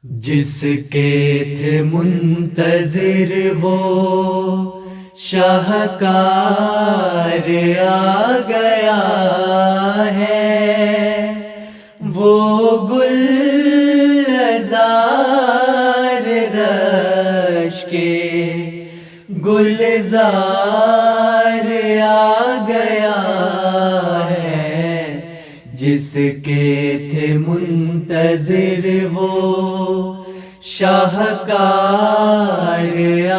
جس کے تھے منتظر وہ شاہکار آ گیا ہے، وہ گلزار رش کے گلزار آ گیا ہے، جس کے تھے منتظر وہ شاہکار آ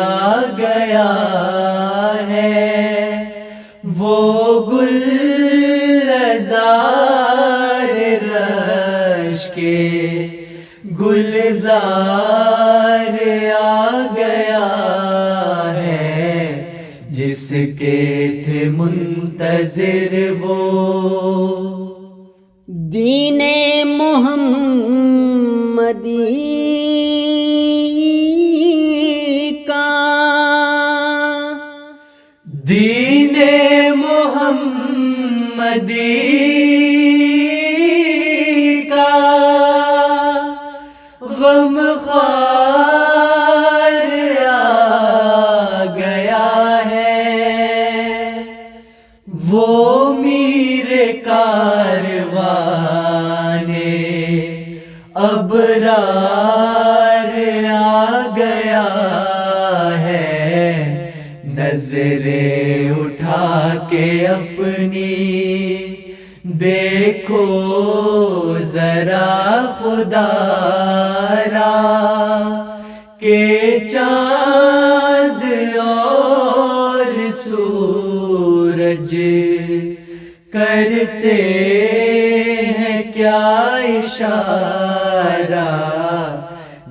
گیا ہے، وہ گلزار رش کے گلزار آ گیا ہے، جس کے تھے منتظر وہ دین محمدی کا، دین محمدی کا غم خوار آ گیا ہے، وہ میر کاروانے ابرار آ گیا ہے، نظریں اٹھا کے اپنی دیکھو ذرا خدا را کہ چاند اور سورج کرتے ہیں کیا اشارہ،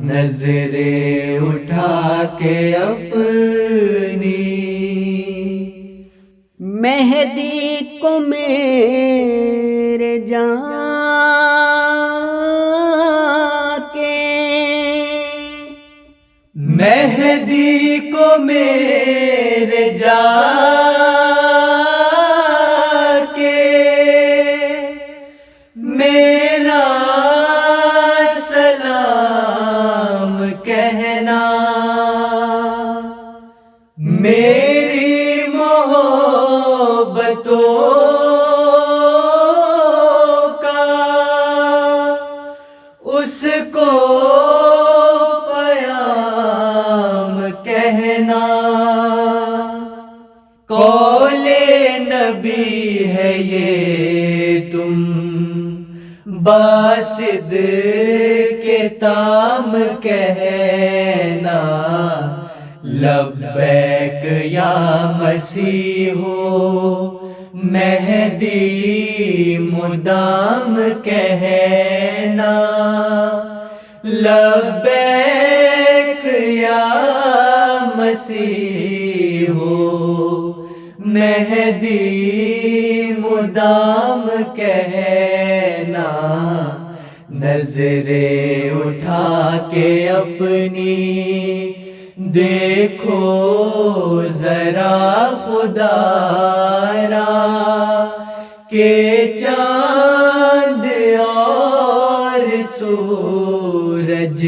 نظریں اٹھا کے اپنی مہدی کو میرے جان کے، مہدی کو میرے جا کے میرا سلام کہنا، میری محبتوں کا اس کو پیام کہنا، قول نبی ہے یہ تم باسد کے تام کہنا، لبیک یا مسیح مہدی مدام کہنا، لبیک یا مسیح مہدی مدام کہنا، نظریں اٹھا کے اپنی دیکھو ذرا خدا را کہ چاند اور سورج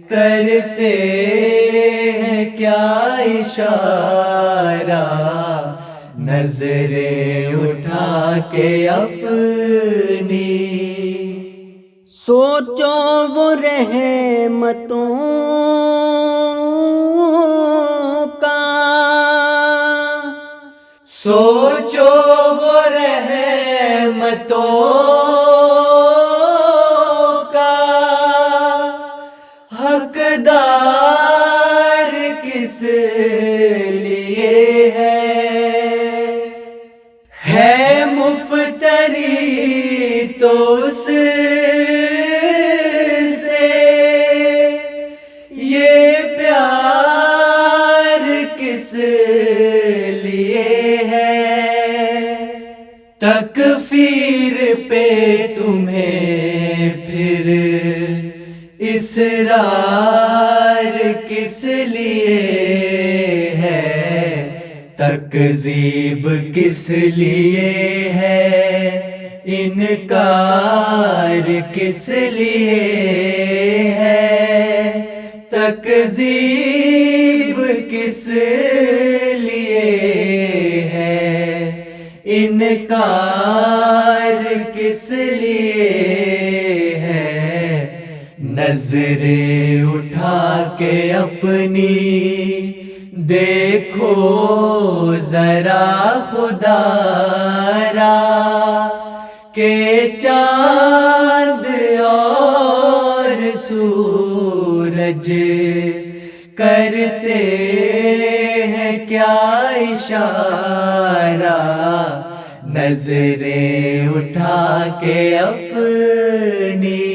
کرتے ہیں کیا اشارہ، نظریں اٹھا کے اپنی سوچو وہ رحمتوں کا، سوچو وہ رحمتوں کا حقدار کس لیے ہے مفتری تو اس سے یہ پیار کس لیے ہے، تکفیر پہ تمہیں پھر اصرار کس لیے ہے، تکذیب کس لیے ہے، انکار کس لیے ہے، تکذیب کس لیے ہے، انکار کس لیے ہے، نظریں اٹھا کے اپنی دیکھو ذرا خدا را، کہ چاند اور سورج کرتے ہیں کیا اشارہ، نظریں اٹھا کے اپنی